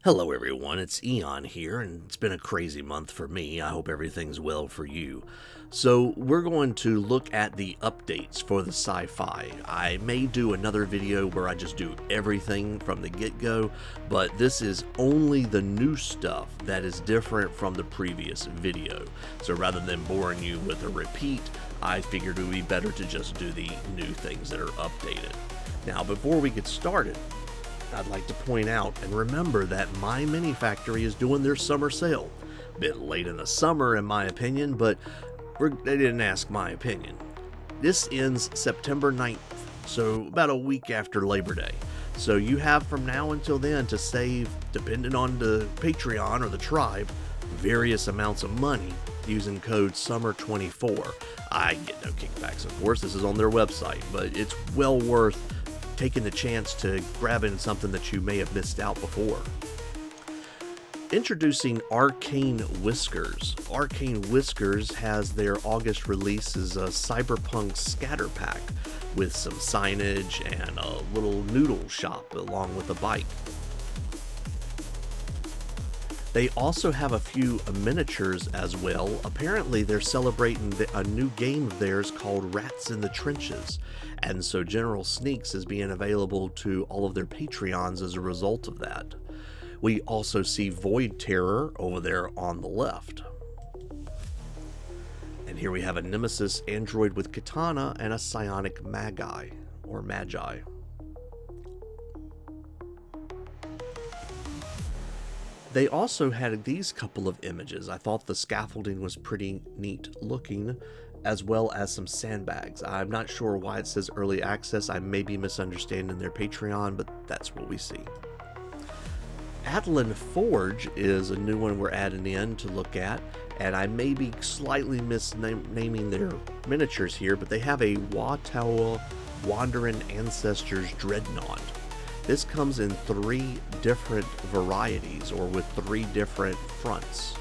Hello everyone, it's Eon here, and it's been a crazy month for me. I hope everything's well for you. So we're going to look at the updates for the sci-fi. I may do another video where I just do everything from the get-go, but this is only the new stuff that is different from the previous video. So rather than boring you with a repeat, I figured it would be better to just do the new things that are updated. Now before we get started, I'd like to point out and remember that MyMiniFactory is doing their summer sale. A bit late in the summer in my opinion, but they didn't ask my opinion. This ends September 9th, so about a week after Labor Day. So you have from now until then to save, depending on the Patreon or the tribe, various amounts of money using code SUMMER24. I get no kickbacks, of course, this is on their website, but it's well worth taking the chance to grab in something that you may have missed out before. Introducing Arcane Whiskers. Arcane Whiskers has their August release as a cyberpunk scatter pack with some signage and a little noodle shop along with a bike. They also have a few miniatures as well. Apparently they're celebrating a new game of theirs called Rats in the Trenches, and so General Sneaks is being available to all of their Patreons as a result of that. We also see Void Terror over there on the left. And here we have a Nemesis android with katana and a psionic magi, or magi. They also had these couple of images. I thought the scaffolding was pretty neat looking, as well as some sandbags. I'm not sure why it says early access. I may be misunderstanding their Patreon, but that's what we see. Atlan Forge is a new one we're adding in to look at, and I may be slightly misnaming their miniatures here, but they have a Watawa Wandering Ancestors Dreadnought. This comes in 3 different varieties, or with 3 different fronts.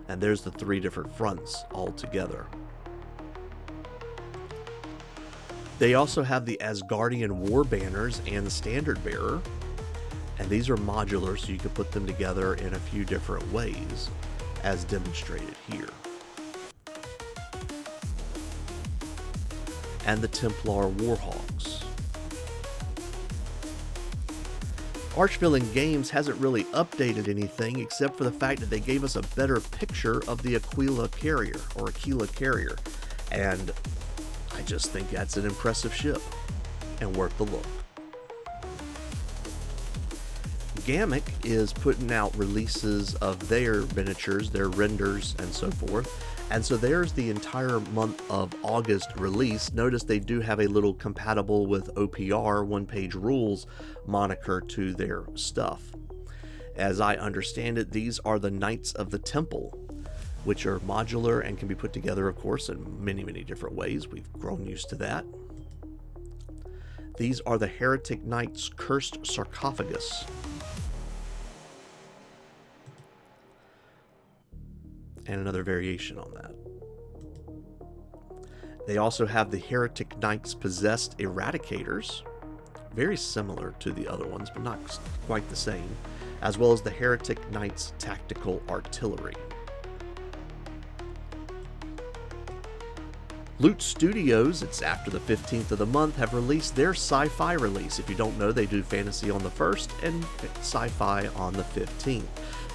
And there's the 3 different fronts all together. They also have the Asgardian War Banners and the Standard Bearer. And these are modular, so you can put them together in a few different ways, as demonstrated here. And the Templar Warhawks. Archvillain Games hasn't really updated anything except for the fact that they gave us a better picture of the Aquila carrier, and I just think that's an impressive ship and worth the look. Ghamak is putting out releases of their miniatures, their renders, and so forth. And so there's the entire month of August release. Notice they do have a little compatible with OPR, one-page rules moniker to their stuff. As I understand it, these are the Knights of the Temple, which are modular and can be put together, of course, in many, many different ways. We've grown used to that. These are the Heretic Knights Cursed Sarcophagus. And another variation on that. They also have the Heretic Knights Possessed Eradicators, very similar to the other ones, but not quite the same, as well as the Heretic Knights Tactical Artillery. Loot Studios, it's after the 15th of the month, have released their sci-fi release. If you don't know, they do fantasy on the 1st and sci-fi on the 15th.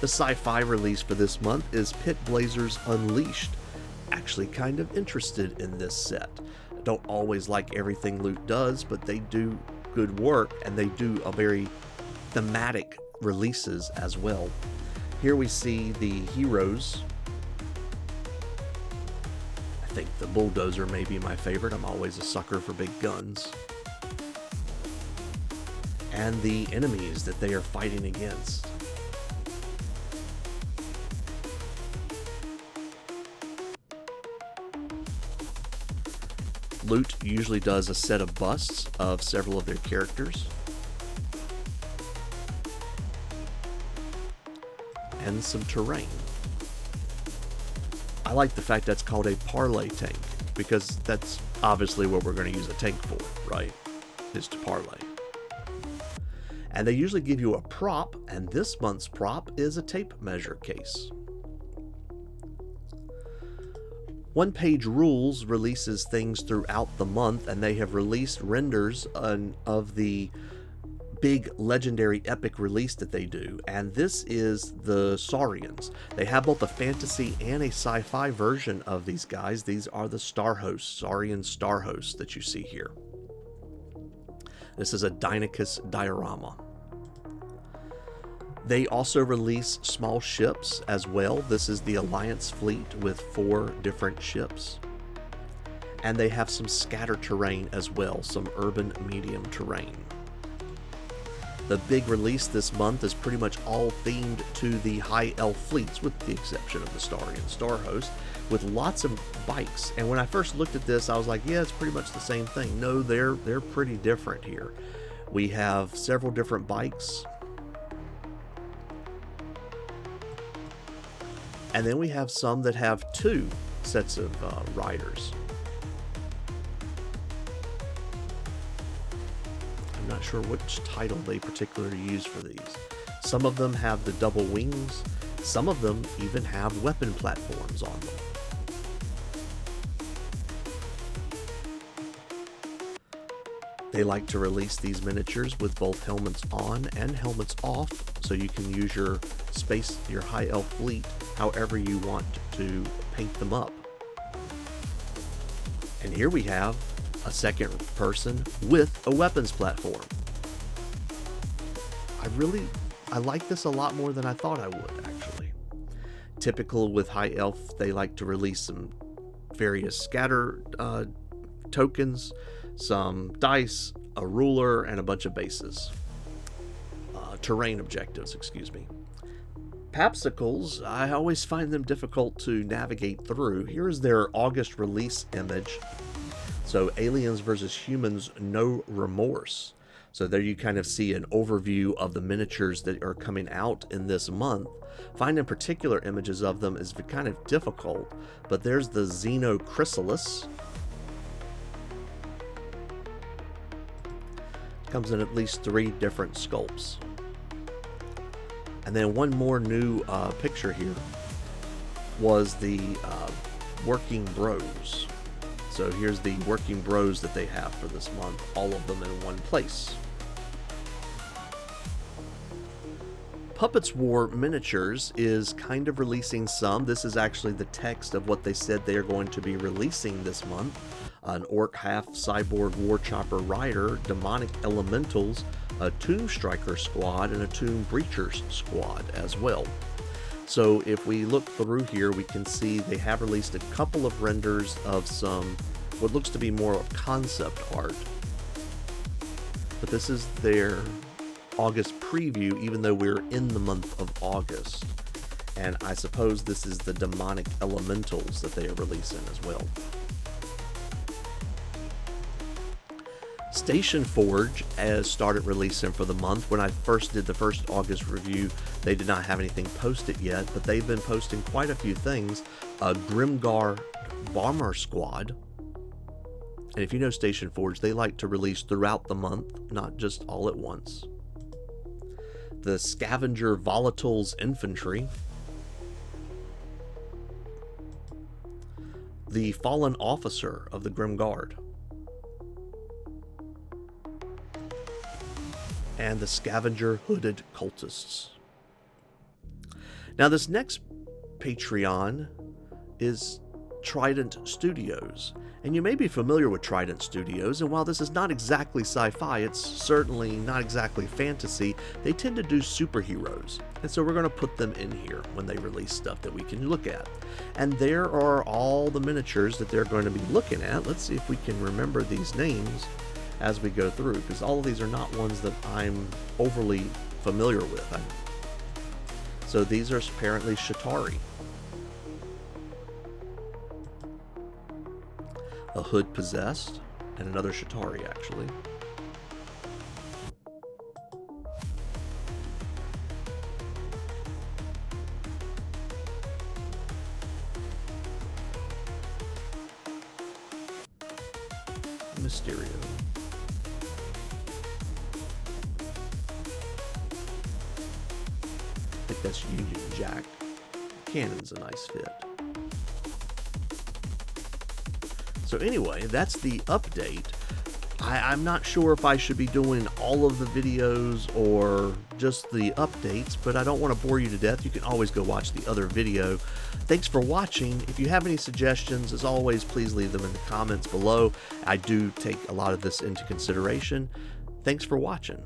The sci-fi release for this month is Pit Blazers Unleashed. Actually kind of interested in this set. I don't always like everything Loot does, but they do good work, and they do a very thematic releases as well. Here we see the heroes. I think the Bulldozer may be my favorite. I'm always a sucker for big guns. And the enemies that they are fighting against. Loot usually does a set of busts of several of their characters. And some terrain. I like the fact that's called a parlay tank, because that's obviously what we're going to use a tank for, right? is to parlay. And they usually give you a prop, and this month's prop is a tape measure case. One Page Rules releases things throughout the month, and they have released renders of the big legendary epic release that they do, and this is the Saurians. They have both a fantasy and a sci-fi version of these guys. These are the Star Hosts, Saurian Star Hosts that you see here. This is a Deinonychus diorama. They also release small ships as well. This is the Alliance fleet with 4 different ships. And they have some scatter terrain as well, some urban medium terrain. The big release this month is pretty much all themed to the High Elf fleets, with the exception of the Saurian Star Host, with lots of bikes. And when I first looked at this, I was like, yeah, it's pretty much the same thing. No, they're pretty different here. We have several different bikes. And then we have some that have 2 sets of riders. I'm not sure which title they particularly use for these. Some of them have the double wings. Some of them even have weapon platforms on them. They like to release these miniatures with both helmets on and helmets off, so you can use your High Elf fleet however you want to paint them up. And here we have a second person with a weapons platform. I like this a lot more than I thought I would, actually. Typical with High Elf, they like to release some various scatter tokens, some dice, a ruler, and a bunch of bases. Terrain objectives, excuse me. Papsikels, I always find them difficult to navigate through. Here's their August release image. So Aliens versus Humans, No Remorse. So there you kind of see an overview of the miniatures that are coming out in this month. Finding particular images of them is kind of difficult, but there's the Xenochrysalis. Comes in at least 3 different sculpts. And then one more new picture here was the Working Bros. So here's the Working Bros that they have for this month, all of them in one place. Puppetswar Miniatures is kind of releasing some. This is actually the text of what they said they are going to be releasing this month. An Orc half cyborg war chopper rider, demonic elementals, a Tomb Striker squad, and a Tomb Breachers squad as well. So if we look through here, we can see they have released a couple of renders of some what looks to be more of concept art. But this is their August preview, even though we're in the month of August. And I suppose this is the demonic elementals that they are releasing as well. Station Forge has started releasing for the month. When I first did the first August review, they did not have anything posted yet, but they've been posting quite a few things. A Grimgar Bomber Squad. And if you know Station Forge, they like to release throughout the month, not just all at once. The Scavenger Volatiles Infantry. The Fallen Officer of the Grim Guard. And the Scavenger Hooded Cultists. Now this next Patreon is Trident Studios. And you may be familiar with Trident Studios, and while this is not exactly sci-fi, it's certainly not exactly fantasy, they tend to do superheroes. And so we're going to put them in here when they release stuff that we can look at. And there are all the miniatures that they're going to be looking at. Let's see if we can remember these names as we go through, because all of these are not ones that I'm overly familiar with. So these are apparently Shatari. A Hood Possessed, and another Shatari, actually. Mysterio. think that's Union Jack. Cannon's a nice fit. So anyway, that's the update. I'm not sure if I should be doing all of the videos or just the updates, but I don't want to bore you to death. You can always go watch the other video. Thanks for watching. If you have any suggestions, as always, please leave them in the comments below. I do take a lot of this into consideration. Thanks for watching.